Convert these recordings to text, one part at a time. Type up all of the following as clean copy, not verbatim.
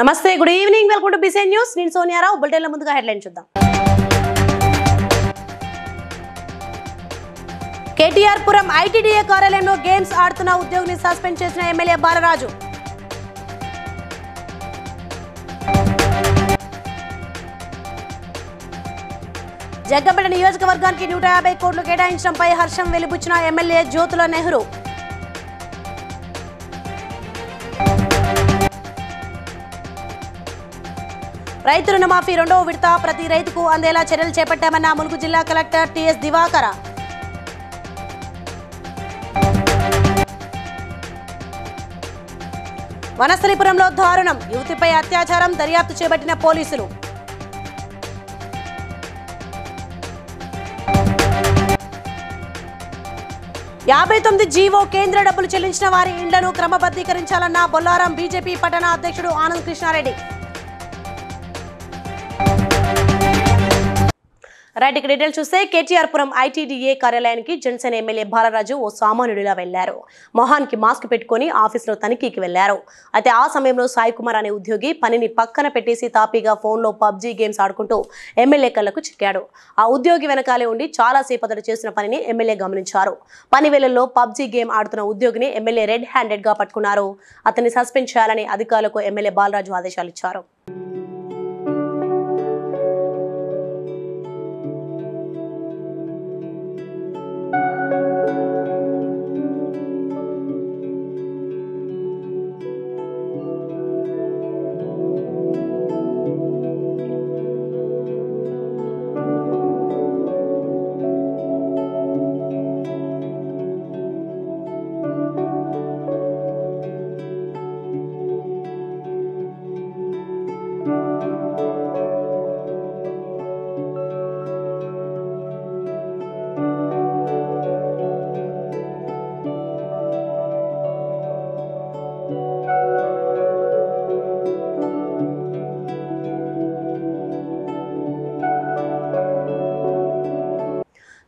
నమస్తే, good evening, welcome to BCN news. నేను సోనియారావు. బులెటిన్ల ముందుగా హెడ్లైన్ చూద్దాం. కేటీఆర్ పురం ఐటీడీఏ కార్యాలయంలో గేమ్స్ ఆడుతున్న ఉద్యోగిని సస్పెండ్ చేసిన ఎమ్మెల్యే బాలరాజు. జగ్గంపేట నియోజకవర్గానికి 150 కోట్లు కేటాయించడంపై హర్షం వెలిబుచ్చిన ఎమ్మెల్యే జ్యోతుల నెహ్రూ. రైతు రుణమాఫీ రెండవ విడత ప్రతి రైతుకు అందేలా చర్యలు చేపట్టామన్న ములుగు జిల్లా కలెక్టర్ టిఎస్ దివాకర. వనస్థలిపురంలో దారుణం, యువతిపై అత్యాచారం, దర్యాప్తు చేపట్టిన పోలీసులు. యాభై జీవో కేంద్ర డబ్బులు చెల్లించిన వారి ఇండ్లను క్రమబద్ధీకరించాలన్న బొల్లారం బీజేపీ పట్టణ అధ్యక్షుడు ఆనంద్ కృష్ణారెడ్డి. రైట్, ఇక డీటెయిల్స్ చూస్తే కేటీఆర్ పురం ఐటీడీఏ కార్యాలయానికి జనసేన ఎమ్మెల్యే బాలరాజు ఓ సామాన్యుడిలా వెళ్లారు. మొహానికి మాస్క్ పెట్టుకుని ఆఫీసులో తనిఖీకి వెళ్లారు. అయితే ఆ సమయంలో సాయి కుమార్ అనే ఉద్యోగి పనిని పక్కన పెట్టేసి తాపీగా ఫోన్లో పబ్జీ గేమ్స్ ఆడుకుంటూ ఎమ్మెల్యే కళ్లకు చిక్కాడు. ఆ ఉద్యోగి వెనకాలే ఉండి చాలాసేపు అతడు చేసిన పనిని ఎమ్మెల్యే గమనించారు. పని వేళల్లో పబ్జీ గేమ్ ఆడుతున్న ఉద్యోగిని ఎమ్మెల్యే రెడ్ హ్యాండెడ్ గా పట్టుకున్నారు. అతన్ని సస్పెండ్ చేయాలని అధికారులకు ఎమ్మెల్యే బాలరాజు ఆదేశాలు ఇచ్చారు.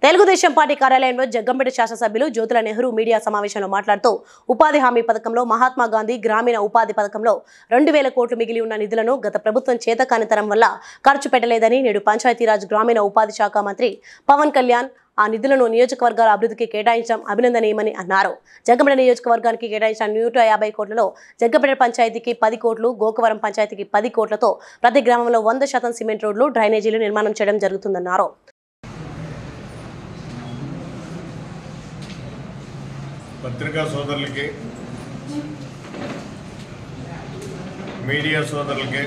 తెలుగుదేశం పార్టీ కార్యాలయంలో జగ్గంపేట శాసనసభ్యులు జ్యోతుల నెహ్రూ మీడియా సమావేశంలో మాట్లాడుతూ ఉపాధి హామీ పథకంలో మహాత్మా గాంధీ గ్రామీణ ఉపాధి పథకంలో 2000 కోట్లు మిగిలి ఉన్న నిధులను గత ప్రభుత్వం చేతకానితనం వల్ల ఖర్చు పెట్టలేదని, నేడు పంచాయతీరాజ్ గ్రామీణ ఉపాధి శాఖ మంత్రి పవన్ కళ్యాణ్ ఆ నిధులను నియోజకవర్గాల అభివృద్ధికి కేటాయించడం అభినందనీయమని అన్నారు. జగ్గంపేట నియోజకవర్గానికి కేటాయించిన 150 కోట్లలో జగ్గంపేట పంచాయతీకి 10 కోట్లు, గోకవరం పంచాయతీకి 10 కోట్లతో ప్రతి గ్రామంలో 100% సిమెంట్ రోడ్లు, డ్రైనేజీలు నిర్మాణం చేయడం జరుగుతుందన్నారు. పత్రికా సోదరులకి, మీడియా సోదరులకి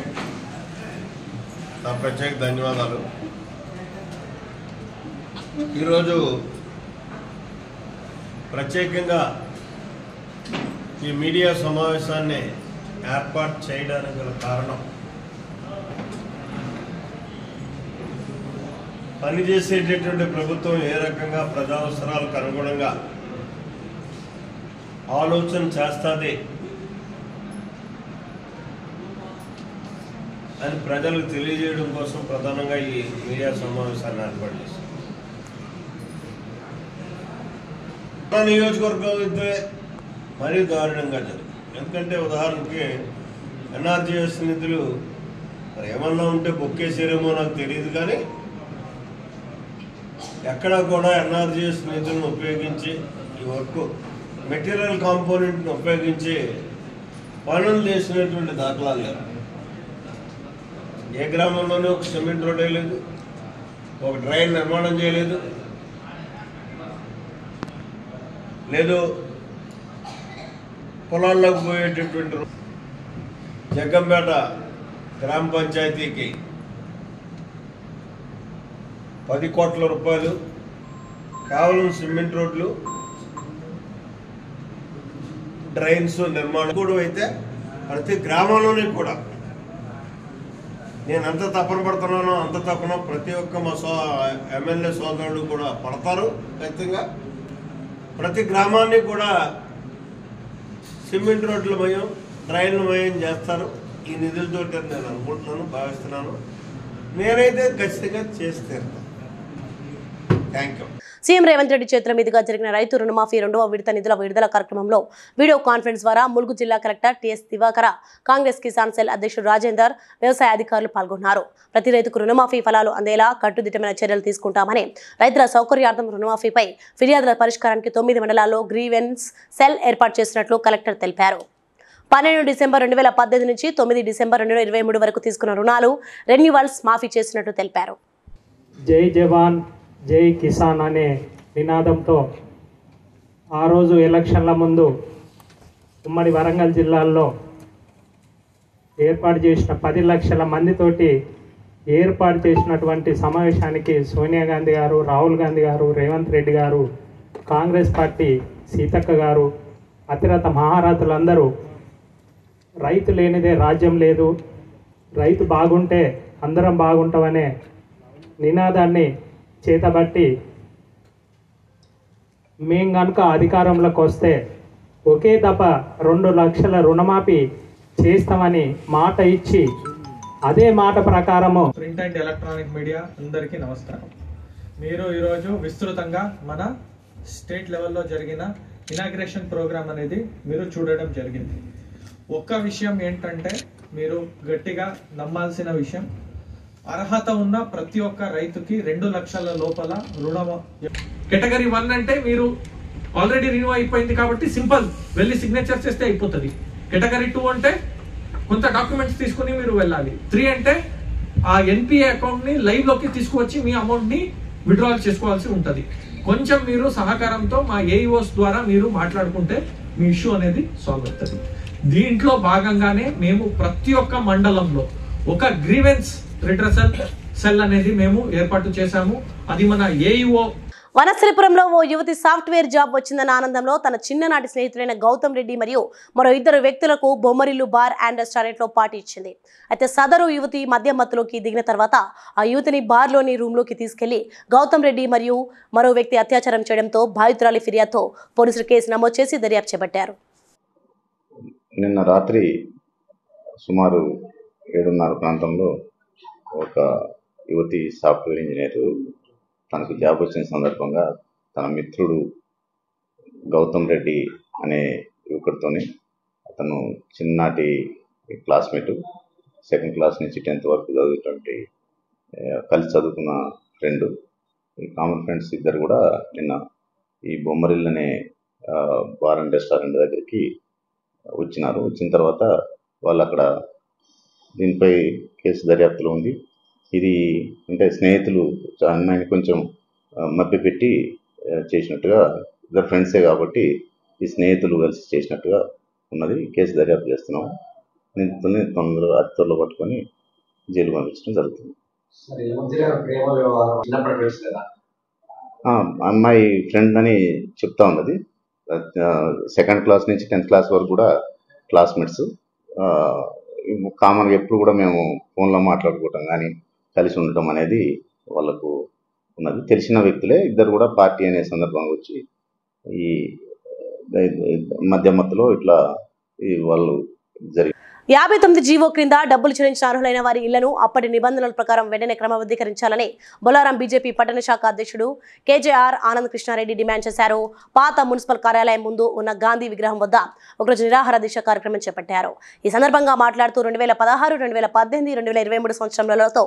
నా ప్రత్యేక ధన్యవాదాలు. ఈరోజు ప్రత్యేకంగా ఈ మీడియా సమావేశాన్ని ఏర్పాటు చేయడానికి గల కారణం, పనిచేసేటటువంటి ప్రభుత్వం ఏ రకంగా ప్రజా అవసరాలకు అనుగుణంగా ఆలోచన చేస్తుంది అని ప్రజలకు తెలియజేయడం కోసం ప్రధానంగా ఈ మీడియా సమావేశాన్ని ఏర్పాటు చేశారు. నియోజకవర్గం అయితే మరీ దారుణంగా జరిగింది. ఎందుకంటే ఉదాహరణకి ఎన్ఆర్జీఎస్ నిధులు మరి ఏమన్నా ఉంటే బొక్కేసారేమో నాకు తెలియదు, కానీ ఎక్కడా కూడా ఎన్ఆర్జీఎస్ నిధులను ఉపయోగించి ఈ వర్క్ మెటీరియల్ కాంపోనెంట్ని ఉపయోగించి పనులు చేసినటువంటి దాఖలాలు లేవు. ఏ గ్రామంలోనే ఒక సిమెంట్ రోడ్ వేయలేదు, ఒక డ్రైన్ నిర్మాణం చేయలేదు, లేదు పొలాల్లోకి పోయేటటువంటి జగ్గంపేట గ్రామ పంచాయతీకి 10 కోట్ల రూపాయలు కేవలం సిమెంట్ రోడ్లు, డ్రైన్స్ నిర్మాణం కూడా అయితే ప్రతి గ్రామంలోనే కూడా నేను ఎంత తపన పడుతున్నానో అంత తపన ప్రతి ఒక్క మా ఎమ్మెల్యే సోదరులు కూడా పడతారు. ఖచ్చితంగా ప్రతి గ్రామాన్ని కూడా సిమెంట్ రోడ్ల మయం, డ్రైన్ల మయం చేస్తారు ఈ నిధులతో నేను అనుకుంటున్నాను, భావిస్తున్నాను. నేనైతే ఖచ్చితంగా చేసి తీరుతాను. Thank you. CM Revanth Reddy చేతుల మీదుగా జరిగిన రైతు రుణమాఫీ 2వ విడత నిధుల విడుదల కార్యక్రమంలో వీడియో కాన్ఫరెన్స్ ద్వారా ములుగు జిల్లా collector TS Diwakara, Congress Kisan cell అధ్యక్షుడు రాజేందర్, వ్యవసాయ అధికారులు పాల్గొన్నారు. ప్రతి రైతుకు రుణమాఫీ ఫలాలు అందేలా కట్టుదిట్టమైన చర్యలు తీసుకుంటామని, రైతుల సౌకర్యార్థం రుణమాఫీపై ఫిర్యాదుల పరిష్కారానికి 9 మండలాల్లో గ్రీవెన్స్ సెల్ ఏర్పాటు చేసినట్లు కలెక్టర్ తెలిపారు. 12 డిసెంబర్ 2018 నుంచి 9 డిసెంబర్ 2023 వరకు తీసుకున్న రుణాలు రెన్యువల్స్ మాఫీ చేసినట్లు తెలిపారు. జై జవాన్ జై కిసాన్ అనే నినాదంతో ఆ రోజు ఎలక్షన్ల ముందు ఉమ్మడి వరంగల్ జిల్లాల్లో ఏర్పాటు చేసిన 10 లక్షల మందితోటి ఏర్పాటు చేసినటువంటి సమావేశానికి సోనియా గాంధీ గారు, రాహుల్ గాంధీ గారు, రేవంత్ రెడ్డి గారు, కాంగ్రెస్ పార్టీ సీతక్క గారు, అతిరథ మహారథులందరూ రైతు లేనిదే రాజ్యం లేదు, రైతు బాగుంటే అందరం బాగుంటామనే నినాదాన్ని చేతబట్టి మేం కనుక అధికారంలోకి వస్తే ఒకే దఫ 2 లక్షల రుణమాఫీ చేస్తామని మాట ఇచ్చి అదే మాట ప్రకారము ప్రింట్ అండ్ ఎలక్ట్రానిక్ మీడియా అందరికీ నమస్కారం. మీరు ఈరోజు విస్తృతంగా మన స్టేట్ లెవెల్లో జరిగిన ఇనాగ్రేషన్ ప్రోగ్రామ్ అనేది మీరు చూడడం జరిగింది. ఒక్క విషయం ఏంటంటే మీరు గట్టిగా నమ్మాల్సిన విషయం, అర్హత ఉన్న ప్రతి ఒక్క రైతుకి 2 లక్షల లోపల రుణం. కేటగిరీ 1 అంటే మీరు ఆల్రెడీ రిన్యూ అయిపోయింది కాబట్టి సింపుల్ వెళ్ళి సిగ్నేచర్ చేస్తే అయిపోతుంది. కేటగిరీ 2 అంటే కొంత డాక్యుమెంట్స్ తీసుకుని మీరు వెళ్ళాలి. 3 అంటే ఆ ఎన్పిఏ అకౌంట్ ని లైవ్ లోకి తీసుకువచ్చి మీ అమౌంట్ ని విత్డ్రాల్ చేసుకోవాల్సి ఉంటుంది. కొంచెం మీరు సహకారంతో మా ఏఈఓస్ ద్వారా మీరు మాట్లాడుకుంటే మీ ఇష్యూ అనేది సాల్వ్ అవుతుంది. దీంట్లో భాగంగానే మేము ప్రతి ఒక్క మండలంలో ఒక గ్రీవెన్స్ రిడ్రెసల్ సెల్ అనేది మేము ఏర్పాటు చేశాము. అది మన ఏఈఓ. వనస్థలిపురంలో ఓ యువతి సాఫ్ట్వేర్ జాబ్ వచ్చిందన్న ఆనందంలో తన చిన్ననాటి స్నేహితులైన గౌతమ్ రెడ్డి మరియు మరో 2 వ్యక్తులకు బొమ్మరిల్లు బార్ అండ్ రెస్టారెంట్ లో పార్టీ ఇచ్చింది. అయితే సదరు యువతి మద్యం మత్తులోకి దిగిన తర్వాత ఆ యువతిని బార్లోని రూమ్లోకి తీసుకెళ్లి గౌతమ్ రెడ్డి మరియు మరో వ్యక్తి అత్యాచారం చేయడంతో బాధితురాలి ఫిర్యాదుతో పోలీసులు కేసు నమోదు చేసి దర్యాప్తు చేపట్టారు. నిన్న రాత్రి సుమారు 7:30 ప్రాంతంలో ఒక యువతి సాఫ్ట్వేర్ ఇంజనీర్ తనకు జాబ్ వచ్చిన సందర్భంగా తన మిత్రుడు గౌతమ్ రెడ్డి అనే యువకుడితోని, అతను చిన్ననాటి క్లాస్మేటు, 2nd క్లాస్ నుంచి 10th వరకు చదువుతున్నటువంటి కలిసి చదువుకున్న ఫ్రెండ్, ఈ కామన్ ఫ్రెండ్స్ ఇద్దరు కూడా నిన్న ఈ బొమ్మరిల్ అనే బార్ అండ్ రెస్టారెంట్ దగ్గరికి వచ్చినారు. వచ్చిన తర్వాత వాళ్ళు అక్కడ దీనిపై కేసు దర్యాప్తులో ఉంది. ఇది అంటే స్నేహితులు అమ్మాయిని కొంచెం మభ్యపెట్టి చేసినట్టుగా, ఇద్దరు ఫ్రెండ్సే కాబట్టి ఈ స్నేహితులు కలిసి చేసినట్టుగా ఉన్నది. కేసు దర్యాప్తు చేస్తున్నాము. నిందితుల్ని తొందరగా అతి త్వరలో పట్టుకొని జైలు పంపించడం జరుగుతుంది. అమ్మాయి ఫ్రెండ్ అని చెప్తా ఉన్నది. 2nd క్లాస్ నుంచి 10th క్లాస్ వరకు కూడా క్లాస్మేట్స్. కామన్గా ఎప్పుడు కూడా మేము ఫోన్లో మాట్లాడుకోవటం కానీ కలిసి ఉండటం అనేది వాళ్ళకు ఉన్నది. తెలిసిన వ్యక్తులే, ఇద్దరు కూడా పార్టీ అనే సందర్భంగా వచ్చి ఈ మధ్యమత్తులో ఇట్లా వాళ్ళు జరిగి 59 జీవో క్రింద డబ్బులు చెల్లించిన అర్హులైన వారి ఇళ్లను అప్పటి నిబంధనల ప్రకారం వెంటనే క్రమబద్ధీకరించాలని బొలారం బీజేపీ పట్టణ శాఖ అధ్యక్షుడు కేజేఆర్ ఆనంద్ కృష్ణారెడ్డి డిమాండ్ చేశారు. పాత మున్సిపల్ కార్యాలయం ముందు ఉన్న గాంధీ విగ్రహం వద్ద ఒకరోజు నిరాహార దీక్ష కార్యక్రమం చేపట్టారు. ఈ సందర్భంగా మాట్లాడుతూ 2016, 2018, 2023 సంవత్సరంలో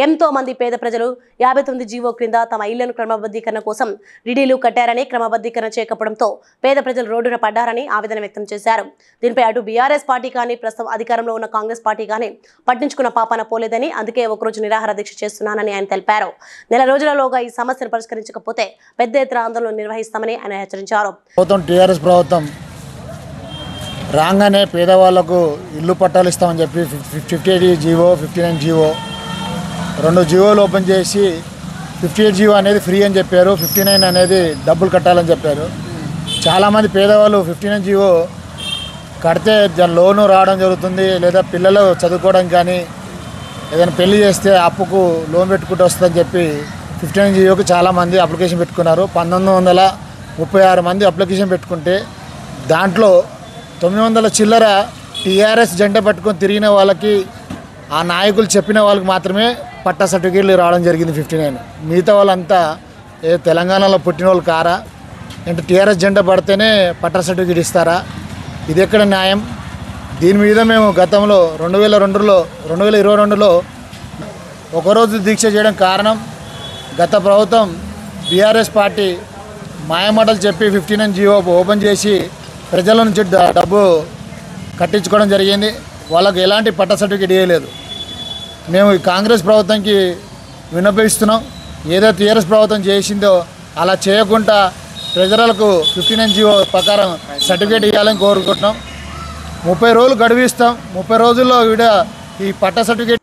ఎంతో మంది పేద ప్రజలు 59 జీవో క్రింద తమ ఇళ్లను క్రమబద్ధీకరణ కోసం డిడీలు కట్టారని, క్రమబద్ధీకరణ చేయకపోవడంతో పేద ప్రజలు రోడ్డున పడ్డారని ఆవేదన వ్యక్తం చేశారు. దీనిపై అటు బీఆర్ఎస్ పార్టీ కానీ ప్రస్తుతం అధికారంలో ఉన్న కాంగ్రెస్ పార్టీ కానీ పట్టించుకున్న పాపాన పోలేదని, అందుకే ఒకరోజు నిరాహార దీక్ష చేస్తున్నానని ఆయన తెలిపారు. నెల రోజులలోగా ఈ సమస్యను పరిష్కరించకపోతే పెద్ద ఎత్తున ఆందోళన నిర్వహిస్తామని ఆయన హెచ్చరించారు. టీఆర్ఎస్ ప్రభుత్వం రాగానే పేదవాళ్లకు ఇల్లు పట్టాలు ఇస్తామని చెప్పి 58 జీవో, 59 జీవో 2 జీవోలు ఓపెన్ చేసి 58 జీవో అనేది ఫ్రీ అని చెప్పారు, 59 అనేది డబ్బులు కట్టాలని చెప్పారు. చాలామంది పేదవాళ్ళు 59 జీవో కడితే లోను రావడం జరుగుతుంది, లేదా పిల్లలు చదువుకోవడం కానీ ఏదైనా పెళ్లి చేస్తే అప్పుకు లోన్ పెట్టుకుంటూ వస్తుందని చెప్పి 59 జీవోకి చాలామంది అప్లికేషన్ పెట్టుకున్నారు. 1936 మంది అప్లికేషన్ పెట్టుకుంటే దాంట్లో 900 చిల్లర టీఆర్ఎస్ జెండా పట్టుకొని తిరిగిన వాళ్ళకి, ఆ నాయకులు చెప్పిన వాళ్ళకి మాత్రమే పట్టా సర్టిఫికేట్లు రావడం జరిగింది 59. మిగతా వాళ్ళంతా తెలంగాణలో పుట్టిన వాళ్ళు కారా? అంటే టీఆర్ఎస్ జెండా పడితేనే పట్టా సర్టిఫికేట్ ఇస్తారా? ఇది ఎక్కడ న్యాయం? దీని మీద మేము గతంలో 2022లో ఒకరోజు దీక్ష చేయడం కారణం గత ప్రభుత్వం బీఆర్ఎస్ పార్టీ మాయమాటలు చెప్పి 59 జీవో ఓపెన్ చేసి ప్రజల నుంచి డబ్బు కట్టించుకోవడం జరిగింది. వాళ్ళకు ఎలాంటి పట్టా సర్టిఫికేట్ ఇవ్వలేదు. మేము ఈ కాంగ్రెస్ ప్రభుత్వంకి విన్నపిస్తున్నాం, ఏదో టీఆర్ఎస్ ప్రభుత్వం చేసిందో అలా చేయకుండా ప్రజలకు 59 జీవో ప్రకారం సర్టిఫికేట్ ఇవ్వాలని కోరుకుంటున్నాం. 30 రోజులు గడువిస్తాం. 30 రోజుల్లో ఈ పట్టా సర్టిఫికేట్.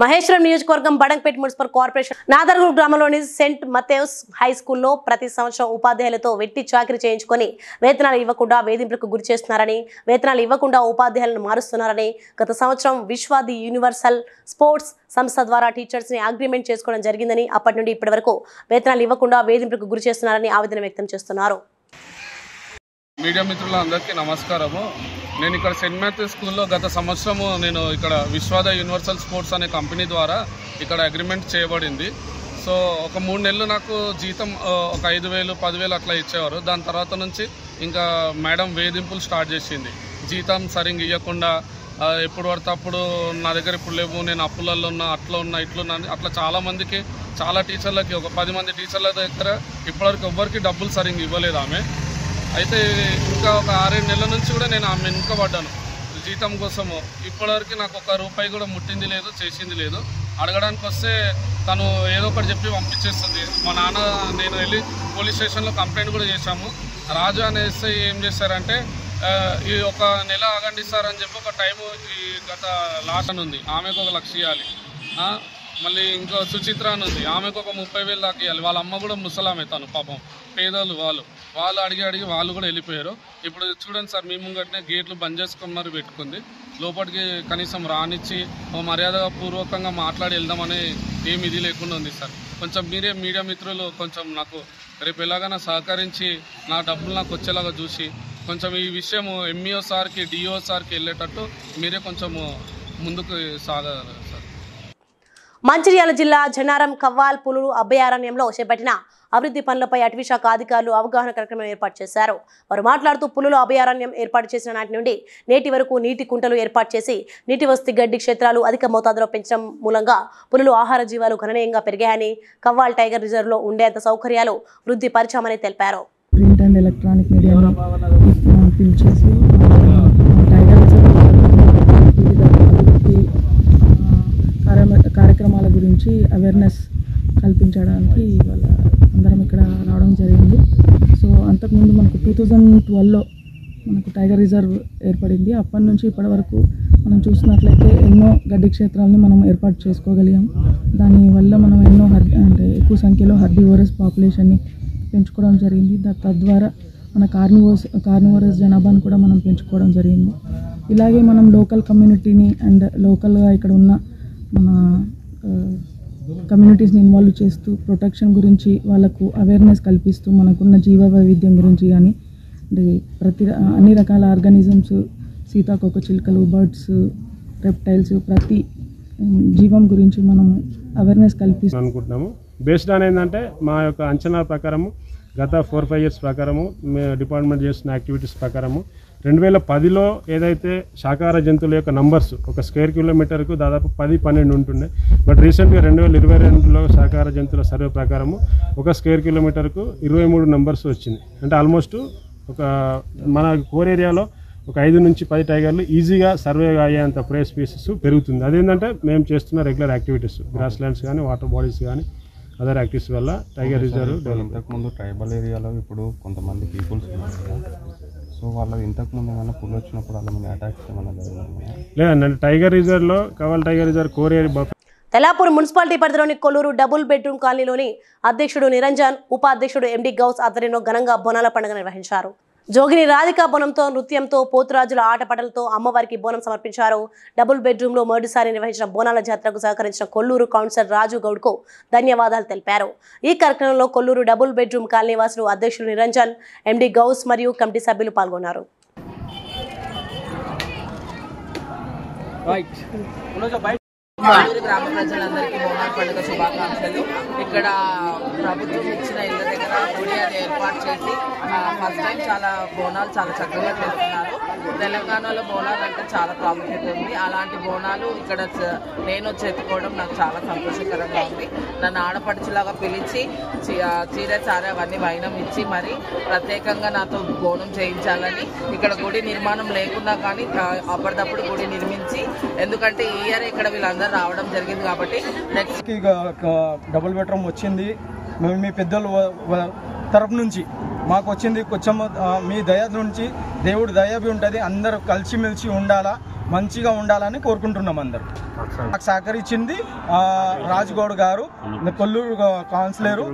మహేశ్వరం నియోజకవర్గం బడంగపేట మున్సిపల్ కార్పొరేషన్ నాదర్గూర్ గ్రామంలోని సెంట్ మథేవ్స్ హై స్కూల్లో ప్రతి సంవత్సరం ఉపాధ్యాయులతో వెట్టి చాకరీ చేయించుకొని వేతనాలు ఇవ్వకుండా వేధింపులకు గురి చేస్తున్నారని, వేతనాలు ఇవ్వకుండా ఉపాధ్యాయులను మారుస్తున్నారని, గత సంవత్సరం విశ్వాది యూనివర్సల్ స్పోర్ట్స్ సంస్థ ద్వారా టీచర్స్ని అగ్రిమెంట్ చేసుకోవడం జరిగిందని, అప్పటి నుండి ఇప్పటి వరకు వేతనాలు ఇవ్వకుండా వేధింపులకు గురి చేస్తున్నారని ఆవేదన వ్యక్తం చేస్తున్నారు. మీడియా మిత్రులందరికీ నమస్కారము. నేను ఇక్కడ సెయింట్ మ్యాథ్యూస్ స్కూల్లో గత సంవత్సరము నేను ఇక్కడ విశ్వాద యూనివర్సల్ స్పోర్ట్స్ అనే కంపెనీ ద్వారా ఇక్కడ అగ్రిమెంట్ చేయబడింది. సో ఒక 3 నెలలు నాకు జీతం ఒక 5,000 10,000 అట్లా ఇచ్చేవారు. దాని తర్వాత నుంచి ఇంకా మేడం వేధింపులు స్టార్ట్ చేసింది. జీతం సరిగ్గా ఇవ్వకుండా ఎప్పుడు పడితే అప్పుడు నా దగ్గర ఇప్పుడు లేవు, నేను అప్పులలో ఉన్నా, అట్లా ఉన్నా, ఇట్లున్నా, అట్లా చాలామందికి చాలా టీచర్లకి ఒక 10 మంది టీచర్ల దగ్గర ఇప్పటివరకు ఎవ్వరికి డబ్బులు సరిగ్గా ఇవ్వలేదు ఆమె. అయితే ఇంకా ఒక 6-7 నెలల నుంచి కూడా నేను ఆమె వెనుకబడ్డాను జీతం కోసము. ఇప్పటివరకు నాకు ఒక రూపాయి కూడా ముట్టింది లేదు, చేసింది లేదు. అడగడానికి వస్తే తను ఏదో ఒకటి చెప్పి పంపించేస్తుంది. మా నాన్న నేను వెళ్ళి పోలీస్ స్టేషన్లో కంప్లైంట్ కూడా చేశాము. రాజు అనే ఎస్ఐ ఏం చేశారంటే ఈ ఒక నెల ఆగండి సార్ అని చెప్పి ఒక టైము ఈ గత లాస్ట్ ఉంది, ఆమెకు 1 లక్ష ఇవ్వాలి. మళ్ళీ ఇంకో సుచిత్ర అని ఉంది, ఆమెకు ఒక 30,000 దాకా ఇవ్వాలి. వాళ్ళ అమ్మ కూడా ముసలామే, తను పాపం పేదలు వాళ్ళు అడిగి వాళ్ళు కూడా వెళ్ళిపోయారు. ఇప్పుడు చూడండి సార్, మీ ముంగటనే గేట్లు బంద్ చేసుకున్నారు, పెట్టుకుంది. లోపలికి కనీసం రానిచ్చి మర్యాదగా పూర్వకంగా మాట్లాడి వెళ్దామని ఏమి ఇది లేకుండా ఉంది సార్. కొంచెం మీరే మీడియా మిత్రులు కొంచెం నాకు రేపు ఎలాగైనా సహకరించి నా డబ్బులు నాకు వచ్చేలాగా చూసి కొంచెం ఈ విషయం ఎంఈఓ సార్కి డిఓ సార్కి వెళ్ళేటట్టు మీరే కొంచెము ముందుకు సాగగలరు సార్. మంచిర్యాల జిల్లా జనారం కవ్వాల్ పులులు అభయారణ్యంలో చేపట్టిన అభివృద్ధి పనులపై అటవీ శాఖ అధికారులు అవగాహన కార్యక్రమం ఏర్పాటు చేశారు. వారు మాట్లాడుతూ పులుల అభయారణ్యం ఏర్పాటు చేసిన నాటి నుండి నేటి వరకు నీటి కుంటలు ఏర్పాటు చేసి నీటి వసతి గడ్డి క్షేత్రాలు అధిక మోతాదులో పెంచడం మూలంగా పులులు ఆహార జీవాలు గణనీయంగా పెరిగాయని, కవ్వాల్ టైగర్ రిజర్వ్లో ఉండేంత సౌకర్యాలు వృద్ధి పరిచామని తెలిపారు. ప్రింట్ అండ్ ఎలక్ట్రానిక్ మీడియాను పిలిచేసి టైగర్ రిజర్వ్ కార్యక్రమాల గురించి అవేర్నెస్ కల్పించడానికి వాళ్ళ అందరం ఇక్కడ రావడం జరిగింది. సో అంతకుముందు మనకు 2012లో మనకు టైగర్ రిజర్వ్ ఏర్పడింది. అప్పటి నుంచి ఇప్పటి వరకు మనం చూసినట్లయితే ఎన్నో గడ్డి క్షేత్రాలని మనం ఏర్పాటు చేసుకోగలిగాం. దానివల్ల మనం ఎన్నో అంటే ఎక్కువ సంఖ్యలో హెర్బివోరస్ పాపులేషన్ని పెంచుకోవడం జరిగింది. తద్వారా మన కార్నివోరస్ జనాభాను కూడా మనం పెంచుకోవడం జరిగింది. ఇలాగే మనం లోకల్ కమ్యూనిటీని అండ్ లోకల్గా ఇక్కడ ఉన్న మన కమ్యూనిటీస్ని ఇన్వాల్వ్ చేస్తూ ప్రొటెక్షన్ గురించి వాళ్ళకు అవేర్నెస్ కల్పిస్తూ మనకున్న జీవ వైవిధ్యం గురించి కానీ అన్ని రకాల ఆర్గానిజమ్స్, సీతాకోక చిలుకలు, బర్డ్స్, రెప్టైల్స్, ప్రతి జీవం గురించి మనము అవేర్నెస్ కల్పిస్తాం అనుకుంటున్నాము. బేస్డ్ ఆన్ ఏంటంటే మా యొక్క అంచనా ప్రకారము గత 4-5 ఇయర్స్ ప్రకారము డిపార్ట్మెంట్ చేస్తున్న యాక్టివిటీస్ ప్రకారము 2010లో ఏదైతే శాకాహార జంతువుల యొక్క నంబర్స్ ఒక స్క్వేర్ కిలోమీటర్కు దాదాపు 10-12 ఉంటుండే. బట్ రీసెంట్గా 2022లో శాకాహార జంతువుల సర్వే ప్రకారము ఒక స్క్వేర్ కిలోమీటర్కు 23 నంబర్స్ వచ్చింది. అంటే ఆల్మోస్ట్ ఒక మన కోర్ ఏరియాలో ఒక 5 నుంచి 10 టైగర్లు ఈజీగా సర్వే అయ్యేంత ప్రే స్పీసెస్ పెరుగుతుంది. అదేంటంటే మేము చేస్తున్న రెగ్యులర్ యాక్టివిటీస్, గ్రాస్ ల్యాండ్స్ కానీ, వాటర్ బాడీస్ కానీ, అదర్ యాక్టివిటీస్ వల్ల టైగర్ రిజర్వ్ డెవలప్. ఇంతకుముందు ట్రైబల్ ఏరియాలో ఇప్పుడు కొంతమంది పీపుల్స్ ఉన్నారు కదా, సో వాళ్ళకి ఇంతకుముందు ఏమైనా పుల్ వచ్చినప్పుడు వాళ్ళ మీద అటాక్స్ ఏమైనా జరిగినాయా? లేదండి, టైగర్ రిజర్వ్లో Kawal tiger reserve core area Tellapur municipality పరిధిలోని కొల్లూరు డబుల్ బెడ్రూమ్ కాలనీలోని అధ్యక్షుడు నిరంజన్, ఉపాధ్యక్షుడు ఎండి గౌస్ ఆధ్వర్యంలో ఘనంగా బోనాల పండుగ నిర్వహించారు. జోగిని రాధికా బోనంతో, నృత్యంతో, పోతురాజుల ఆటపాటలతో అమ్మవారికి బోనం సమర్పించారు. డబుల్ బెడ్రూమ్లో మొదటిసారి నిర్వహించిన బోనాల జాతరకు సహకరించిన కొల్లూరు కౌన్సిలర్ రాజు గౌడ్కు ధన్యవాదాలు తెలిపారు. ఈ కార్యక్రమంలో కొల్లూరు డబుల్ బెడ్రూమ్ కాలనీ వాసులు అధ్యక్షుడు నిరంజన్, ఎండి గౌస్ మరియు కమిటీ సభ్యులు పాల్గొన్నారు. ఏలూరు గ్రామ ప్రజలందరికీ బోనాల పండుగ శుభాకాంక్షలు. ఇక్కడ ప్రభుత్వం ఇచ్చిన ఇళ్ళ దగ్గర గుడి అది ఏర్పాటు చేసి ఫస్ట్ టైం చాలా బోనాలు చాలా చక్కగా చేస్తున్నారు. తెలంగాణలో బోనాలు అంటే చాలా ప్రాముఖ్యత ఉంది. అలాంటి బోనాలు ఇక్కడ నేను ఎత్తుకోవడం నాకు చాలా సంతోషకరంగా ఉంది. నన్ను ఆడపడుచులాగా పిలిచి చీర చార అవన్నీ వైనం ఇచ్చి మరి ప్రత్యేకంగా నాతో బోనం చేయించాలని, ఇక్కడ గుడి నిర్మాణం లేకున్నా కానీ అప్పటిదప్పుడు గుడి నిర్మించి, ఎందుకంటే ఈ ఇయర్ ఇక్కడ వీళ్ళందరూ రావడం జరిగింది కాబట్టి నెక్స్ట్ డబుల్ బెడ్రూమ్ వచ్చింది. మీ పెద్దల తరపు నుంచి మాకు వచ్చింది. కొంచెం మీ దయ నుంచి దేవుడి దయ ఉంటుంది. అందరూ కలిసిమెలిసి ఉండాలా, మంచిగా ఉండాలని కోరుకుంటున్నాం. అందరూ నాకు సహకరించింది రాజ్గౌడ్ గారు, కొల్లూరు కౌన్సిలరు,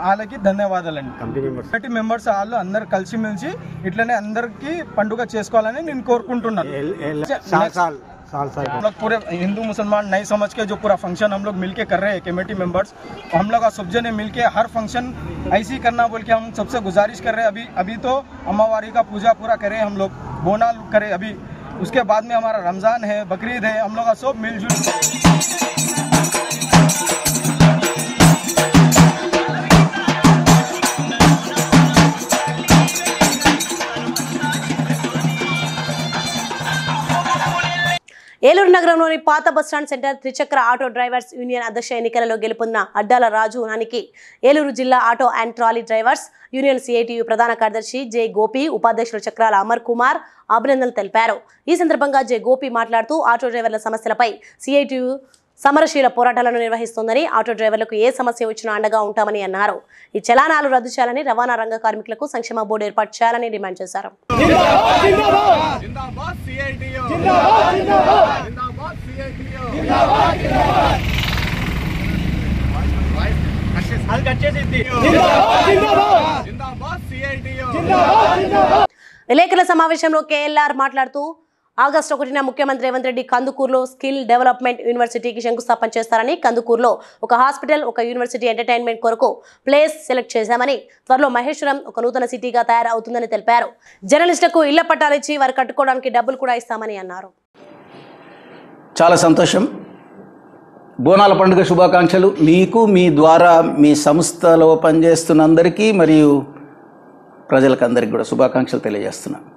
వాళ్ళకి ధన్యవాదాలండి. కమిటీ మెంబర్స్ వాళ్ళు అందరు కలిసిమెలిసి ఇట్లనే అందరికి పండుగ చేసుకోవాలని నేను కోరుకుంటున్నాను. हम लोग पूरे हिंदू मुसलमान नहीं समझ के जो पूरा फंक्शन हम लोग मिलके कर रहे हैं कमेटी मेंबर्स, हम लोग सब जने मिलके हर फंक्शन ऐसे ही करना बोल के हम सबसे गुजारिश कर रहे हैं. अभी तो अम्मावारी का पूजा पूरा करें, हम लोग बोनाल करें. अभी उसके बाद में हमारा रमज़ान है, बकरीद है, हम लोग सब मिलजुल ఏలూరు నగరంలోని పాత బస్టాండ్ సెంటర్ త్రిచక్ర ఆటో డ్రైవర్స్ యూనియన్ అధ్యక్ష ఎన్నికలలో గెలుపొందిన అడ్డాల రాజు నానికి ఏలూరు జిల్లా auto and trolley drivers union CITU ప్రధాన కార్యదర్శి జె గోపి, ఉపాధ్యక్షులు చక్రాల అమర్ కుమార్ అభినందనలు తెలిపారు. ఈ సందర్భంగా జె గోపి మాట్లాడుతూ ఆటో డ్రైవర్ల సమస్యలపై సిఐటియు సమరశీల పోరాటాలను నిర్వహిస్తోందని, ఆటో డ్రైవర్లకు ఏ సమస్య వచ్చినా అండగా ఉంటామని అన్నారు. ఈ చలానాలు రద్దు చేయాలని, రవాణా రంగ కార్మికులకు సంక్షేమ బోర్డు ఏర్పాటు చేయాలని డిమాండ్ చేశారు. విలేకరుల సమావేశంలో కేఎల్ఆర్ మాట్లాడుతూ ఆగస్టు 1న ముఖ్యమంత్రి రేవంత్ రెడ్డి కందుకూరులో స్కిల్ డెవలప్మెంట్ యూనివర్సిటీకి శంకుస్థాపన చేస్తారని, కందుకూరులో ఒక హాస్పిటల్, ఒక యూనివర్సిటీ ఎంటర్టైన్మెంట్ కొరకు ప్లేస్ సెలెక్ట్ చేశామని, త్వరలో మహేశ్వరం ఒక నూతన సిటీగా తయారవుతుందని తెలిపారు. జర్నలిస్టులకు ఇళ్ల పట్టాలిచ్చి వారు కట్టుకోవడానికి డబ్బులు కూడా ఇస్తామని అన్నారు. చాలా సంతోషం. బోనాల పండుగ శుభాకాంక్షలు మీకు, మీ ద్వారా మీ సంస్థలో పనిచేస్తున్న అందరికీ మరియు ప్రజలకందరికీ కూడా శుభాకాంక్షలు తెలియజేస్తున్నాను.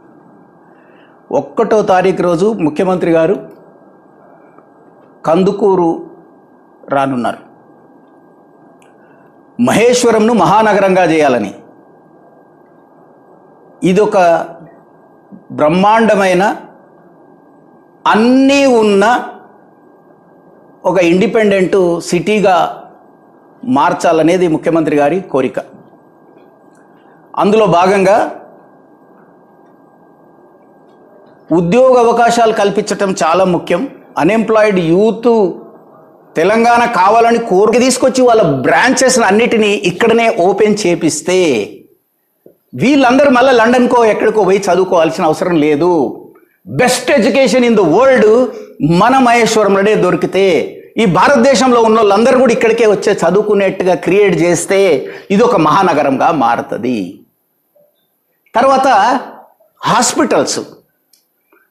1వ తారీఖు రోజు ముఖ్యమంత్రి గారు కందుకూరు రానున్నారు. మహేశ్వరంను మహానగరంగా చేయాలని, ఇదొక బ్రహ్మాండమైన అన్నీ ఉన్న ఒక ఇండిపెండెంట్ సిటీగా మార్చాలనేది ముఖ్యమంత్రి గారి కోరిక. అందులో భాగంగా ఉద్యోగ అవకాశాలు కల్పించటం చాలా ముఖ్యం. అన్ఎంప్లాయిడ్ యూత్ తెలంగాణ కావాలని కోరిక తీసుకొచ్చి వాళ్ళ బ్రాంచెస్ని అన్నిటినీ ఇక్కడనే ఓపెన్ చేపిస్తే వీళ్ళందరూ మళ్ళీ లండన్కో ఎక్కడికో పోయి చదువుకోవాల్సిన అవసరం లేదు. Best education in the world మన మహేశ్వరంలోనే దొరికితే ఈ భారతదేశంలో ఉన్న వాళ్ళందరూ కూడా ఇక్కడికే వచ్చే చదువుకునేట్టుగా క్రియేట్ చేస్తే ఇది ఒక మహానగరంగా మారుతుంది. తర్వాత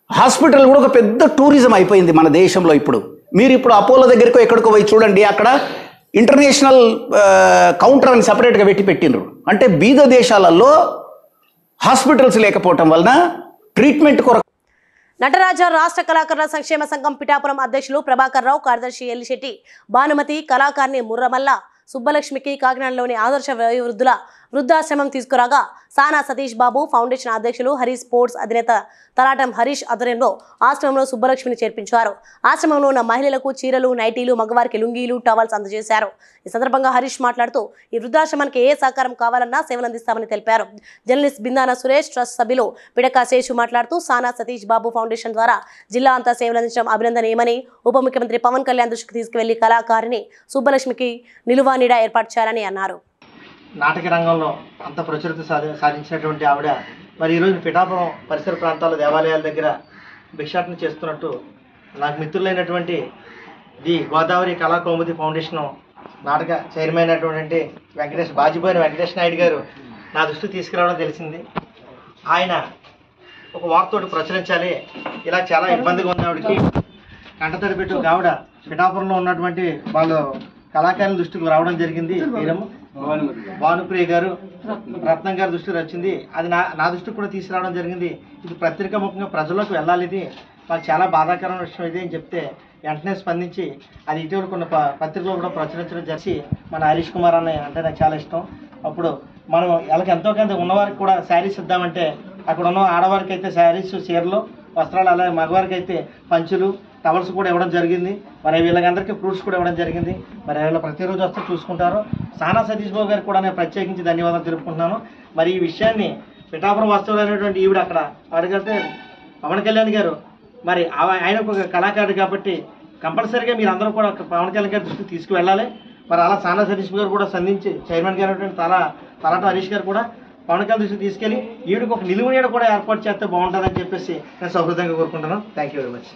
హాస్పిటల్ కూడా ఒక పెద్ద టూరిజం అయిపోయింది మన దేశంలో. మీరు ఇప్పుడు అపోలో దగ్గరికి ఎక్కడికో పోయి చూడండి, అక్కడ ఇంటర్నేషనల్ కౌంటర్ అని సపరేట్గా పెట్టిండ్రు. అంటే బీద దేశాలలో హాస్పిటల్స్ లేకపోవటం వలన ట్రీట్మెంట్ కొరకు. నటరాజ రాష్ట్ర కళాకారుల సంక్షేమ సంఘం పిఠాపురం అధ్యక్షులు ప్రభాకర్ రావు, కార్యదర్శి ఎల్లిశెట్టి భానుమతి, కళాకారిణి ముర్రమల్ల సుబ్బలక్ష్మికి కాకినాడలోని ఆదర్శ వయోవృద్ధుల వృద్ధాశ్రమం తీసుకురాగా సానా సతీష్ బాబు ఫౌండేషన్ అధ్యక్షులు హరీష్ స్పోర్ట్స్ అధినేత తలాటం హరీష్ ఆధ్వర్యంలో ఆశ్రమంలో సుబ్బలక్ష్మిని చేర్పించారు. ఆశ్రమంలో ఉన్న మహిళలకు చీరలు, నైటీలు, మగవారికి లుంగీలు, టవల్స్ అందజేశారు. ఈ సందర్భంగా హరీష్ మాట్లాడుతూ ఈ వృద్ధాశ్రమానికి ఏ సహకారం కావాలన్నా సేవలందిస్తామని తెలిపారు. జర్నలిస్ట్ బిందాన సురేష్, ట్రస్ట్ సభ్యులు పిడక శేషు మాట్లాడుతూ సానా సతీష్ బాబు ఫౌండేషన్ ద్వారా జిల్లా అంతా సేవలందించడం అభినందనీయమని, ఉప ముఖ్యమంత్రి పవన్ కళ్యాణ్ దృష్టికి తీసుకువెళ్లి కళాకారిణి సుబ్బలక్ష్మికి నిలువ నీడ ఏర్పాటు చేయాలని అన్నారు. నాటక రంగంలో అంత ప్రచురత సాధించినటువంటి ఆవిడ మరి ఈరోజు పిఠాపురం పరిసర ప్రాంతాల దేవాలయాల దగ్గర భిక్షాటన చేస్తున్నట్టు నాకు మిత్రులైనటువంటి ది గోదావరి కళాకౌముది ఫౌండేషన్ నాటక చైర్మన్ అయినటువంటి బాజిబోయిన వెంకటేష్ నాయుడు గారు నా దృష్టికి తీసుకురావడం తెలిసింది. ఆయన ఒక వార్తతోటి ప్రచురించాలి, ఇలా చాలా ఇబ్బందిగా ఉంది ఆవిడకి, కంటతడి పెట్టి ఒక ఆవిడ పిఠాపురంలో ఉన్నటువంటి వాళ్ళు కళాకారుల దృష్టికి రావడం జరిగింది. భానుప్రియ గారు, రత్నం గారి దృష్టికి వచ్చింది. అది నా దృష్టికి కూడా తీసుకురావడం జరిగింది. ఇది పత్రికా ముఖంగా ప్రజల్లోకి వెళ్ళాలి, ఇది మాకు చాలా బాధాకరమైన విషయం ఇది అని చెప్తే వెంటనే స్పందించి అది ఇటీవల కొన్ని పత్రికలో కూడా ప్రచురించడం జరిగి మన హరీష్ కుమార్ అన్న అంటే నాకు చాలా ఇష్టం. అప్పుడు మనం వాళ్ళకి ఎంతో కొంత ఉన్నవారికి కూడా శారీస్ ఇద్దామంటే అక్కడ ఉన్న ఆడవారికి అయితే శారీస్, చీరలు, వస్త్రాలు, అలాగే మగవారికి అయితే పంచులు, టవల్స్ కూడా ఇవ్వడం జరిగింది. మరి వీళ్ళకందరికీ ఫ్రూట్స్ కూడా ఇవ్వడం జరిగింది. మరి వీళ్ళు ప్రతిరోజు వస్తే చూసుకుంటారు. సానా సతీష్ బాబు గారికి కూడా నేను ప్రత్యేకించి ధన్యవాదాలు తెలుపుకుంటున్నాను. మరి ఈ విషయాన్ని పిఠాపురం వాస్తవులైనటువంటి ఈవిడ అక్కడ అడిగితే పవన్ కళ్యాణ్ గారు, మరి ఆయన ఒక కళాకారుడు కాబట్టి కంపల్సరీగా మీరు అందరూ కూడా పవన్ కళ్యాణ్ గారి దృష్టికి తీసుకువెళ్ళాలి. మరి అలా సానా సతీష్ గారు కూడా సంధించి చైర్మన్ గారు తలాట హరీష్ గారు కూడా పవన్ కళ్యాణ్ దృష్టికి తీసుకెళ్ళి ఈవిడికి ఒక నిలువు నీడ కూడా ఏర్పాటు చేస్తే బాగుంటుందని చెప్పేసి నేను సౌహృదంగా కోరుకుంటున్నాను. Thank you very much.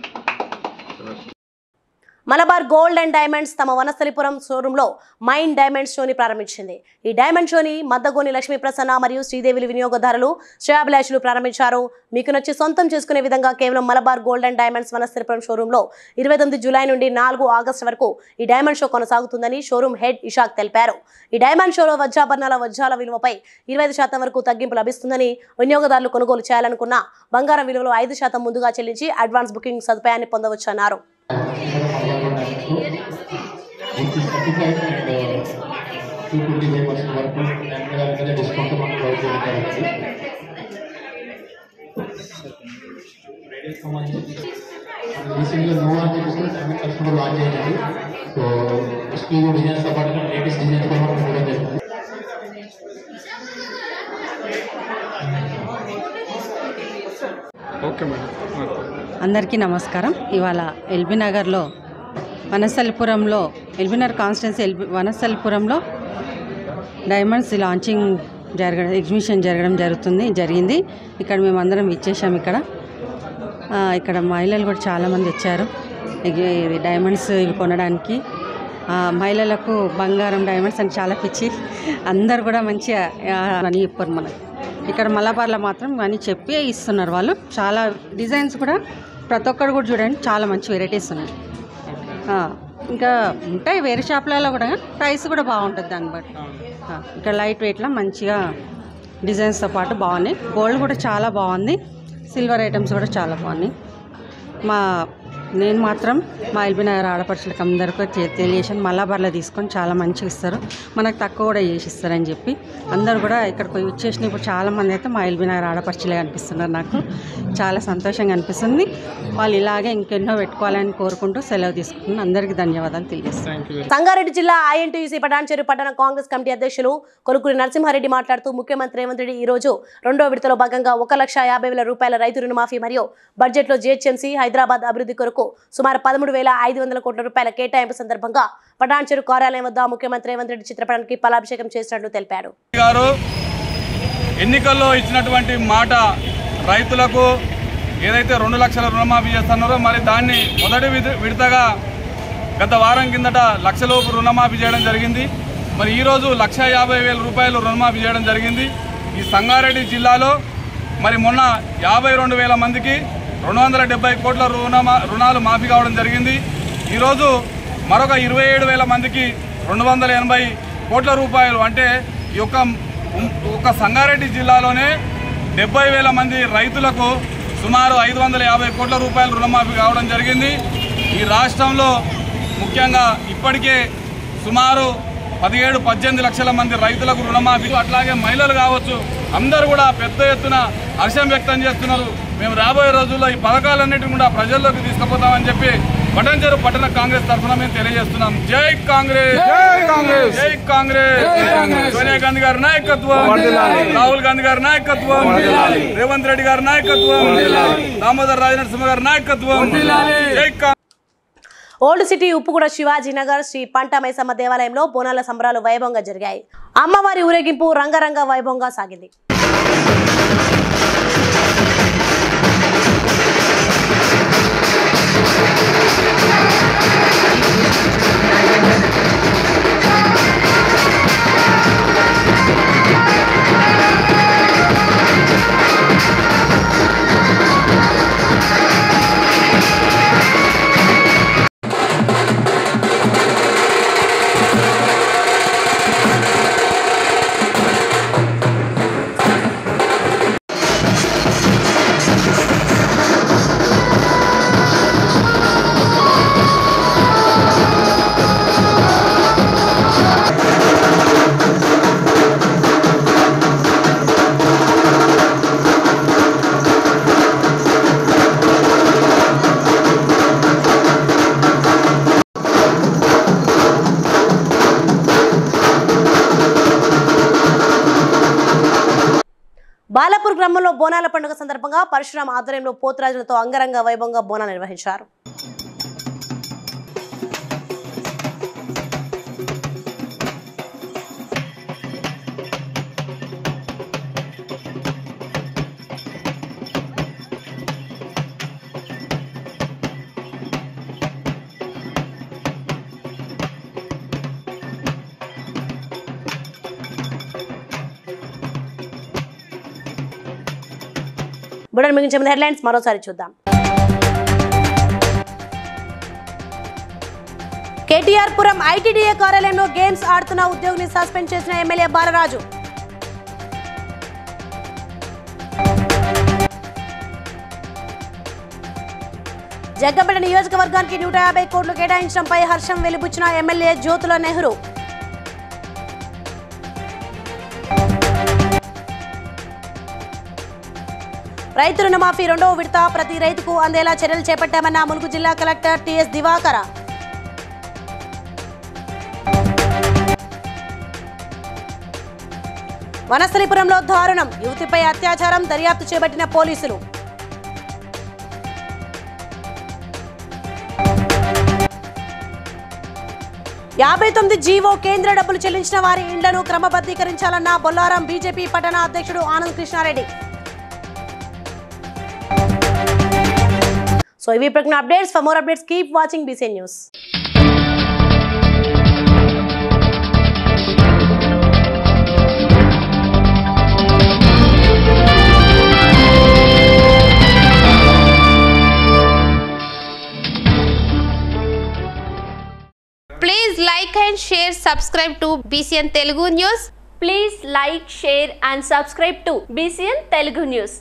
Malabar gold and diamonds తమ వనస్థలిపురం షోరూంలో మైండ్ డైమండ్ షోని ప్రారంభించింది. ఈ డైమండ్ షోని మద్దగోని లక్ష్మీ ప్రసన్న మరియు శ్రీదేవిలు వినియోగదారులు, శ్రేయాభిలాషులు ప్రారంభించారు. మీకు నచ్చి సొంతం చేసుకునే విధంగా కేవలం Malabar gold and diamonds Vanasthalipuram షోరూంలో 29 జూలై నుండి 4 ఆగస్టు వరకు ఈ డైమండ్ షో కొనసాగుతుందని షోరూం హెడ్ ఇషాక్ తెలిపారు. ఈ డైమండ్ షోలో వజ్రాల విలువపై 25% వరకు తగ్గింపు లభిస్తుందని, వినియోగదారులు కొనుగోలు చేయాలనుకున్న బంగారం విలువలో 5% ముందుగా చెల్లించి అడ్వాన్స్ బుకింగ్ సదుపాయాన్ని పొందవచ్చన్నారు. రీసెంట్గా నోవా అని చెప్పేసి డైమండ్ కస్టమర్ లాంచ్ అయ్యింది. సో ఎక్స్క్లూజివ్ డిజైన్స్తో పాటు లేటెస్ట్ డిజైన్స్ కూడా మనం చూడడం జరిగింది. Okay madam. అందరికీ నమస్కారం. ఇవాళ ఎల్బీ నగర్లో వనస్థలిపురంలో ఎల్బీనగర్ కాన్స్టిట్యున్సీ వనస్థలిపురంలో డైమండ్స్ లాంచింగ్ ఎగ్జిబిషన్ జరిగింది. ఇక్కడ మేమందరం ఇచ్చేసాం. ఇక్కడ మహిళలు కూడా చాలామంది వచ్చారు డైమండ్స్ ఇవి కొనడానికి. మహిళలకు బంగారం, డైమండ్స్ అని చాలా పిచ్చి. అందరు కూడా మంచిగా అని చెప్పారు. మనకు ఇక్కడ మలబార్లో మాత్రం అని చెప్పి ఇస్తున్నారు వాళ్ళు. చాలా డిజైన్స్ కూడా ప్రతి ఒక్కరు కూడా చూడండి, చాలా మంచి వెరైటీస్ ఉన్నాయి. ఇంకా ఉంటాయి వేరే షాప్లలో కూడా, ప్రైస్ కూడా బాగుంటుంది దాన్ని బట్టి. ఇక్కడ లైట్ వెయిట్లో మంచిగా డిజైన్స్తో పాటు బాగున్నాయి. గోల్డ్ కూడా చాలా బాగుంది, సిల్వర్ ఐటమ్స్ కూడా చాలా బాగున్నాయి. నేను మాత్రం మా ఎల్బీ నగర్ ఆడపడుచులకు అందరికీ తెలియజేసాను, మలబార్లో తీసుకొని చాలా మంచిగా ఇస్తారు, మనకు తక్కువ కూడా చేసి ఇస్తారని చెప్పి అందరు కూడా ఇక్కడికి వచ్చేసిన. ఇప్పుడు చాలామంది అయితే మా ఎల్బీ నగర్ ఆడపడుచులే అనిపిస్తున్నారు. నాకు చాలా సంతోషంగా అనిపిస్తుంది. వాళ్ళు ఇలాగే ఇంకెన్నో పెట్టుకోవాలని కోరుకుంటూ సెలవు తీసుకుంటున్నాను. అందరికీ ధన్యవాదాలు తెలియజేస్తాను. సంగారెడ్డి జిల్లా ఐఎన్టీయూసీ పటాన్చెరు పట్టణ కాంగ్రెస్ కమిటీ అధ్యక్షులు కొలుకూరి నరసింహారెడ్డి మాట్లాడుతూ, ముఖ్యమంత్రి రేవంత్ రెడ్డి ఈ రోజు 2వ విడతలో భాగంగా 1,50,000 రూపాయల రైతు రుణమాఫీ మరియు బడ్జెట్లో జీహెచ్ఎంసీ హైదరాబాద్ అభివృద్ధి కొరకు సుమారు 13,500 కోట్ల రూపాయల కేటాయింపు సందర్భంగా పటాన్చెరు కార్యాలయం వద్ద ముఖ్యమంత్రి రేవంత్ రెడ్డి చిత్రపటానికి పాలాభిషేకం చేసినట్లు తెలిపారు. ఎన్నికల్లో ఇచ్చినటువంటి మాట రైతులకు ఏదైతే 2 లక్షల రుణమాఫీ చేస్తున్నారో మరి దాన్ని మొదటి విడతగా గత వారం కిందట 1 లక్షలోపు రుణమాఫీ చేయడం జరిగింది. మరి ఈరోజు 1,50,000 రూపాయలు రుణమాఫీ చేయడం జరిగింది. ఈ సంగారెడ్డి జిల్లాలో మరి మొన్న 52,000 మందికి 270 కోట్ల రుణాలు మాఫీ కావడం జరిగింది. ఈరోజు మరొక 27,000 మందికి 280 కోట్ల రూపాయలు, అంటే ఈ యొక్క సంగారెడ్డి జిల్లాలోనే 70,000 మంది రైతులకు సుమారు 550 కోట్ల రూపాయలు రుణమాఫీ కావడం జరిగింది. ఈ రాష్ట్రంలో ముఖ్యంగా ఇప్పటికే సుమారు 17-18 లక్షల మంది రైతులకు రుణమాఫీ, అట్లాగే మహిళలు కావచ్చు, అందరూ కూడా పెద్ద ఎత్తున హర్షం వ్యక్తం చేస్తున్నారు. మేము రాబోయే రోజుల్లో ఈ పథకాలన్నింటినీ కూడా ప్రజల్లోకి తీసుకుపోతామని చెప్పి పటాన్చెరు పట్టణ కాంగ్రెస్ తరఫున మేము తెలియజేస్తున్నాం. జై కాంగ్రెస్, జై కాంగ్రెస్. సోనియా గాంధీ గారి నాయకత్వం, రాహుల్ గాంధీ గారి నాయకత్వం, రేవంత్ రెడ్డి గారి నాయకత్వం, దామోదర్ రాజనరసింహ గారి నాయకత్వం. జై కాంగ్రెస్. ఓల్డ్ సిటీ ఉప్పుగూడ శివాజీనగర్ శ్రీ పంట మైసమ్మ దేవాలయంలో బోనాల సంబరాలు వైభవంగా జరిగాయి. అమ్మవారి ఊరేగింపు రంగరంగ వైభవంగా సాగింది. బాలాపూర్ గ్రామంలో బోనాల పండుగ సందర్భంగా పరశురామ ఆధ్వర్యంలో పోతురాజులతో అంగరంగ వైభవంగా బోనాలు నిర్వహించారు. బుడన్ మిగించే ముందు హెడ్లైన్స్ మరోసారి చూద్దాం. కేటీఆర్ పురం ఐటీడీఏ కార్యాలయంలో గేమ్స్ ఆడుతున్న ఉద్యోగిని సస్పెండ్ చేసిన ఎమ్మెల్యే బాలరాజు. జగ్గంపేట నియోజకవర్గానికి 150 కోట్లు కేటాయించడంపై హర్షం వెలిబుచ్చిన ఎమ్మెల్యే జ్యోతుల నెహ్రూ. రైతు రుణమాఫీ 2వ విడత ప్రతి రైతుకు అందేలా చర్యలు చేపట్టామన్న ములుగు జిల్లా కలెక్టర్ టిఎస్ దివాకర. వనస్థలిపురంలో దారుణం, యువతిపై అత్యాచారం, దర్యాప్తు చేపట్టిన పోలీసులు. $59 జీవో కేంద్ర డబ్బులు చెల్లించిన వారి ఇండ్లను క్రమబద్ధీకరించాలన్న బొల్లారం బీజేపీ పట్టణ అధ్యక్షుడు Anand Krishna Reddy. So if you pregnant updates, for more updates keep watching BCN News. Please like and share, subscribe to BCN Telugu News. Please like, share and subscribe to BCN Telugu News.